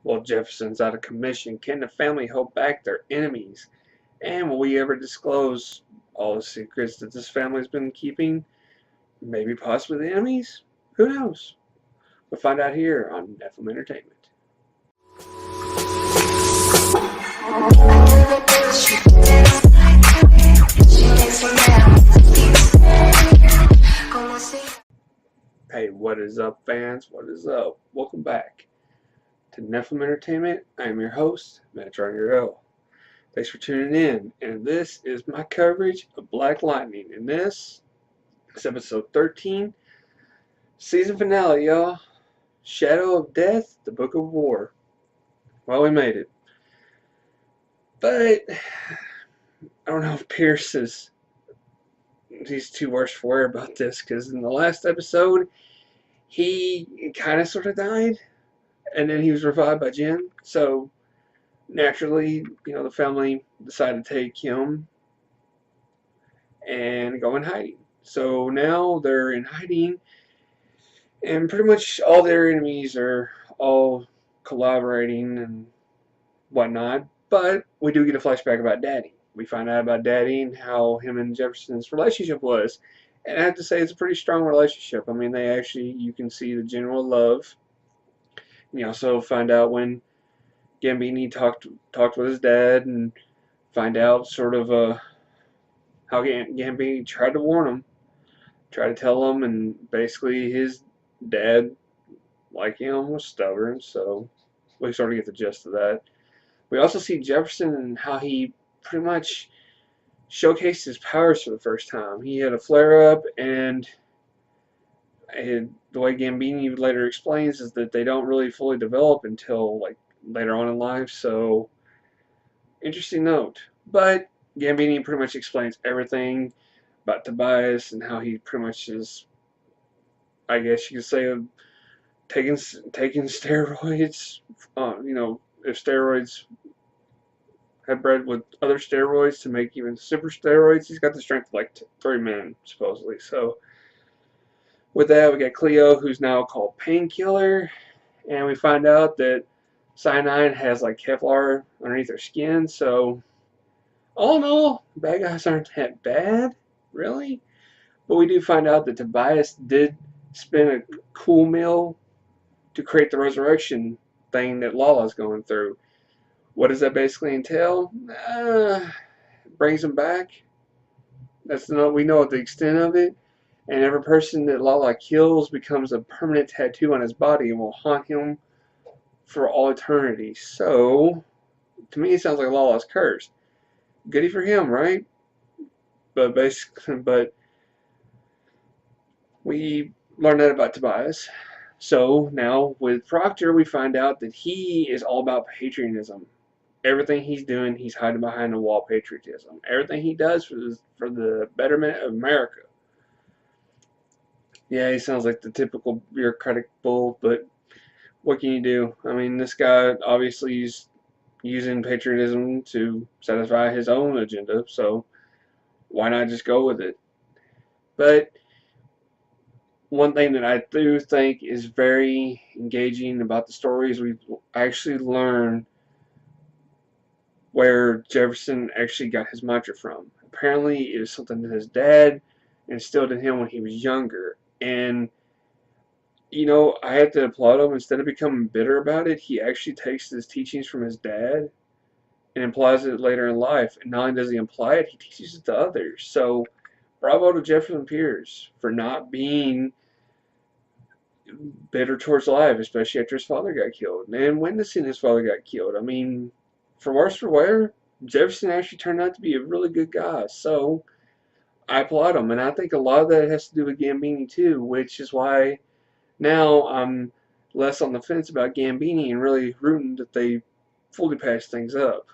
Well, Jefferson's out of commission. Can the family hold back their enemies? And will we ever disclose all the secrets that this family's been keeping? Maybe possibly the enemies? Who knows? We'll find out here on Nephilim Entertainment. Hey, what is up, fans? What is up? Welcome back to Nephilim Entertainment. I am your host, Matt L. Thanks for tuning in, and this is my coverage of Black Lightning. And this is episode 13, season finale, y'all. Shadow of Death, the Book of War. Well, we made it. But I don't know if Pierce is he's too worse for wear about this, because in the last episode he kind of sort of died, and then he was revived by Jen. So naturally, the family decided to take him and go in hiding. So now they're in hiding, and pretty much all their enemies are all collaborating and whatnot. But we do get a flashback about Daddy. We find out about Daddy and how him and Jefferson's relationship was. And I have to say, it's a pretty strong relationship. I mean, you can see the general love. And you also find out when Gambini talked with his dad, and find out sort of how Gambini tried to warn him, tried to tell him, and basically his dad, like him, was stubborn. So we sort of get the gist of that. We also see Jefferson and how he pretty much showcased his powers for the first time. He had a flare-up, and the way Gambini later explains is that they don't really fully develop until like later on in life. So interesting note. But Gambini pretty much explains everything about Tobias and how he pretty much is, I guess you could say, taking steroids. If steroids had bred with other steroids to make even super steroids, he's got the strength of like 3 men, supposedly. So with that, we got Cleo, who's now called Painkiller, and we find out that Cyanide has like Kevlar underneath her skin. So all in all, bad guys aren't that bad, really. But we do find out that Tobias did spin a cool mill to create the resurrection thing that Lala's going through. What does that basically entail? Brings him back. We know the extent of it. And every person that Lala kills becomes a permanent tattoo on his body and will haunt him for all eternity. So, to me, it sounds like Lala's cursed. Goody for him, right? But we learned that about Tobias. So now with Proctor, we find out that he is all about patriotism. Everything he's doing, he's hiding behind the wall patriotism. Everything he does for the betterment of America. Yeah, he sounds like the typical bureaucratic bull, but what can you do? I mean, this guy obviously is using patriotism to satisfy his own agenda, so why not just go with it? But one thing that I do think is very engaging about the story is we actually learn where Jefferson actually got his mantra from. Apparently, it was something that his dad instilled in him when he was younger. And, I have to applaud him. Instead of becoming bitter about it, he actually takes his teachings from his dad and applies it later in life. And not only does he apply it, he teaches it to others. So, bravo to Jefferson Pierce for not being bitter towards life, especially after his father got killed. And witnessing his father got killed. I mean, for worse for wear, Jefferson actually turned out to be a really good guy. So, I applaud him. And I think a lot of that has to do with Gambini, too, which is why now I'm less on the fence about Gambini and really rooting that they fully patch things up.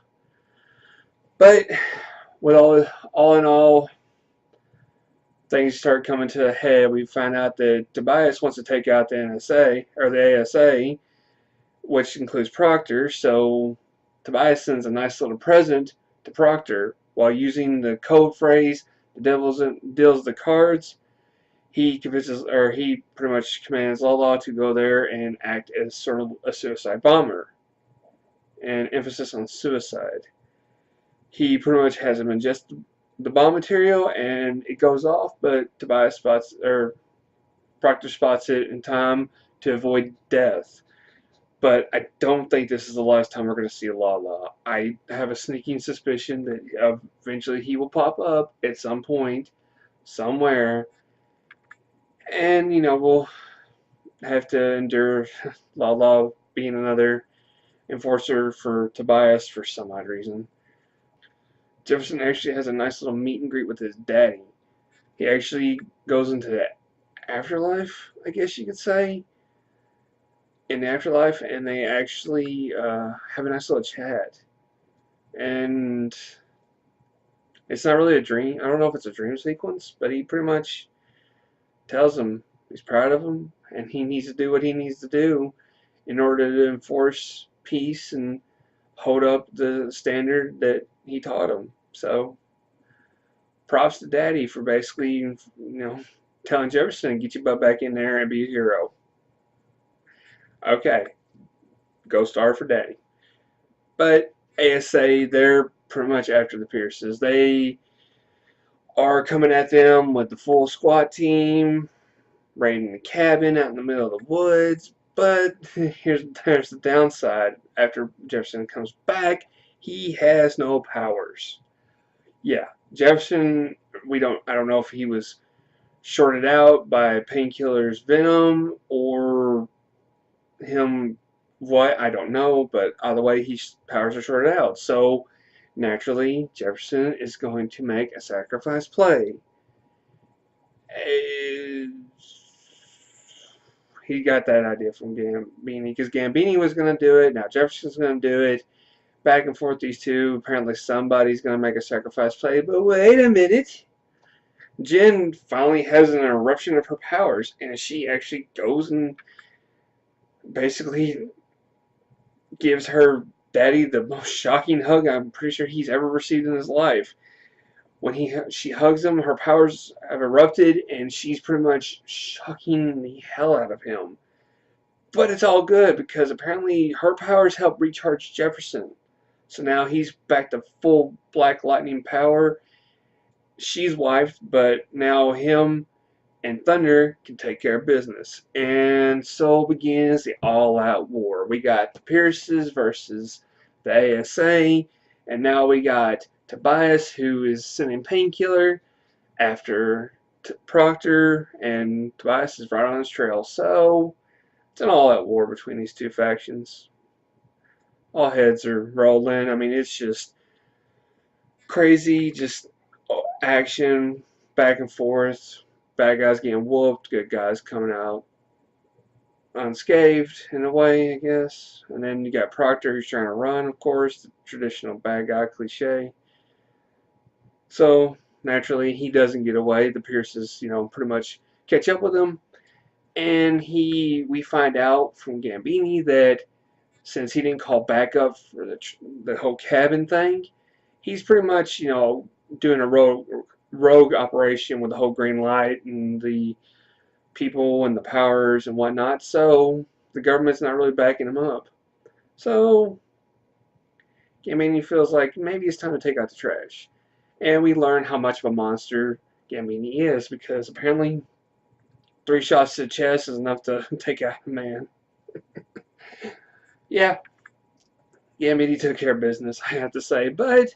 But with all in all, things start coming to a head. We find out that Tobias wants to take out the NSA, or the ASA, which includes Proctor. So Tobias sends a nice little present to Proctor while using the code phrase, the devil deals the cards. He pretty much commands Lala to go there and act as sort of a suicide bomber. and emphasis on suicide. He pretty much has him ingest the bomb material and it goes off, but Tobias spots, or Proctor spots it in time to avoid death. But I don't think this is the last time we're going to see Lala. I have a sneaking suspicion that eventually he will pop up at some point, somewhere, and we'll have to endure Lala being another enforcer for Tobias for some odd reason. Jefferson actually has a nice little meet and greet with his daddy. He actually goes into the afterlife, I guess you could say, in the afterlife, and they actually have a nice little chat. And it's not really a dream. I don't know if it's a dream sequence, but he pretty much tells him he's proud of him and he needs to do what he needs to do in order to enforce peace and hold up the standard that he taught him. So props to Daddy for basically, telling Jefferson, get your butt back in there and be a hero. Okay, go star for Daddy. But ASA, they're pretty much after the Pierces. They are coming at them with the full SWAT team, raiding the cabin out in the middle of the woods. But there's the downside. After Jefferson comes back, he has no powers. Yeah, Jefferson, I don't know if he was shorted out by painkillers venom or him what, I don't know, but either way his powers are shorted out. So naturally Jefferson is going to make a sacrifice play. He got that idea from Gambini because Gambini was going to do it. Now Jefferson's going to do it. Back and forth, these two. Apparently somebody's going to make a sacrifice play. But wait a minute. Jen finally has an eruption of her powers, and she actually goes and basically gives her daddy the most shocking hug I'm pretty sure he's ever received in his life. When she hugs him, her powers have erupted, and she's pretty much shocking the hell out of him. But it's all good because apparently her powers help recharge Jefferson. So now he's back to full Black Lightning power. She's wifed, but now him and Thunder can take care of business. And so begins the all-out war. We got the Pierces versus the ASA, and now we got Tobias, who is sending Painkiller after Proctor, and Tobias is right on his trail. So it's an all-out war between these two factions. All heads are rolling. I mean, it's just crazy, just action, back and forth. Bad guys getting whooped, good guys coming out unscathed in a way, I guess. And then you got Proctor who's trying to run, of course, the traditional bad guy cliche. So naturally, he doesn't get away. The Pierces, pretty much catch up with him, and we find out from Gambini that since he didn't call backup for the whole cabin thing, he's pretty much, doing a rogue operation with the whole green light and the people and the powers and whatnot. So the government's not really backing him up. So Gambini feels like maybe it's time to take out the trash. And we learn how much of a monster Gambini is because apparently 3 shots to the chest is enough to take out a man. Yeah, Gambini took care of business, I have to say. But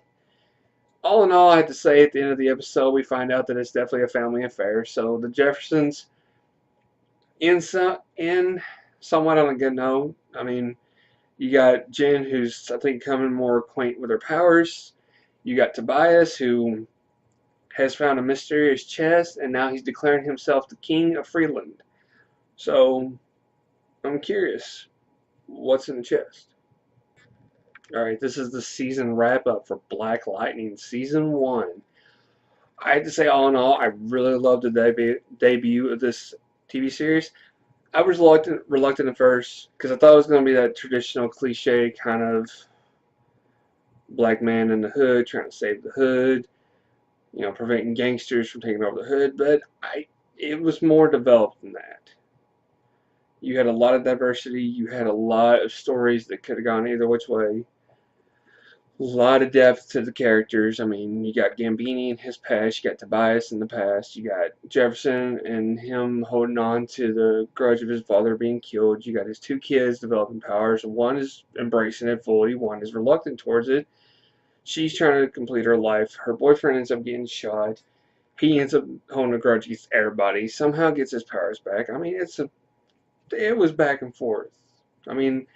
all in all, I have to say, at the end of the episode, we find out that it's definitely a family affair. So the Jeffersons, in somewhat on a good note. I mean, you got Jen, who's, I think, coming more acquainted with her powers. You got Tobias, who has found a mysterious chest, and now he's declaring himself the king of Freeland. So, I'm curious, what's in the chest? Alright, this is the season wrap-up for Black Lightning Season 1. I have to say, all in all, I really loved the debut of this TV series. I was reluctant at first, because I thought it was going to be that traditional cliche kind of black man in the hood, trying to save the hood, preventing gangsters from taking over the hood, but it was more developed than that. You had a lot of diversity, you had a lot of stories that could have gone either which way. A lot of depth to the characters. I mean, you got Gambini in his past, you got Tobias in the past, you got Jefferson and him holding on to the grudge of his father being killed. You got his two kids developing powers. One is embracing it fully, one is reluctant towards it. She's trying to complete her life. Her boyfriend ends up getting shot. He ends up holding a grudge against everybody. Somehow gets his powers back. I mean, it was back and forth. I mean,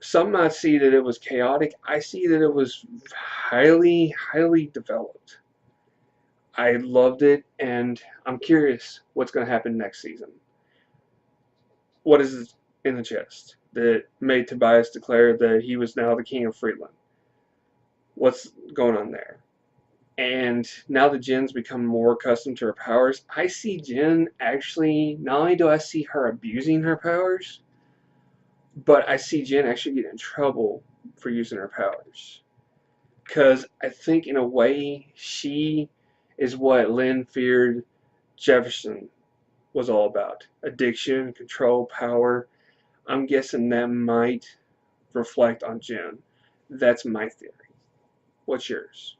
some might see that it was chaotic. I see that it was highly, highly developed. I loved it, and I'm curious what's going to happen next season. What is in the chest that made Tobias declare that he was now the king of Friedland? What's going on there? And now that Jen's become more accustomed to her powers, I see Jen actually, not only do I see her abusing her powers, but I see Jen actually get in trouble for using her powers. Because I think in a way she is what Lynn feared Jefferson was all about. Addiction, control, power. I'm guessing that might reflect on Jen. That's my theory. What's yours?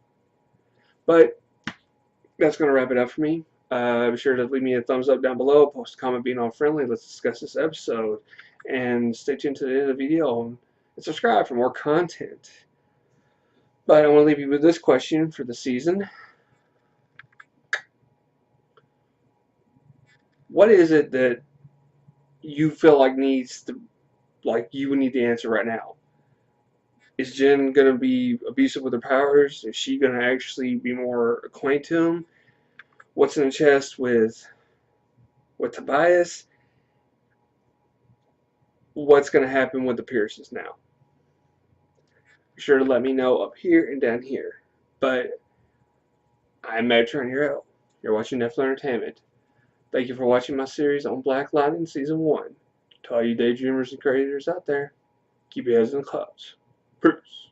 But that's going to wrap it up for me. Be sure to leave me a thumbs up down below, post a comment being all friendly. Let's discuss this episode. And stay tuned to the end of the video and subscribe for more content. But I want to leave you with this question for the season. What is it that you feel like you would need the answer right now? Is Jen going to be abusive with her powers? Is she going to actually be more acquainted to him? What's in the chest with Tobias? What's going to happen with the Pierces now? Be sure to let me know up here and down here. But I'm Metron here. You're watching Nephilim Entertainment. Thank you for watching my series on Black Lightning Season 1. To all you daydreamers and creators out there, keep your heads in the clouds. Peace.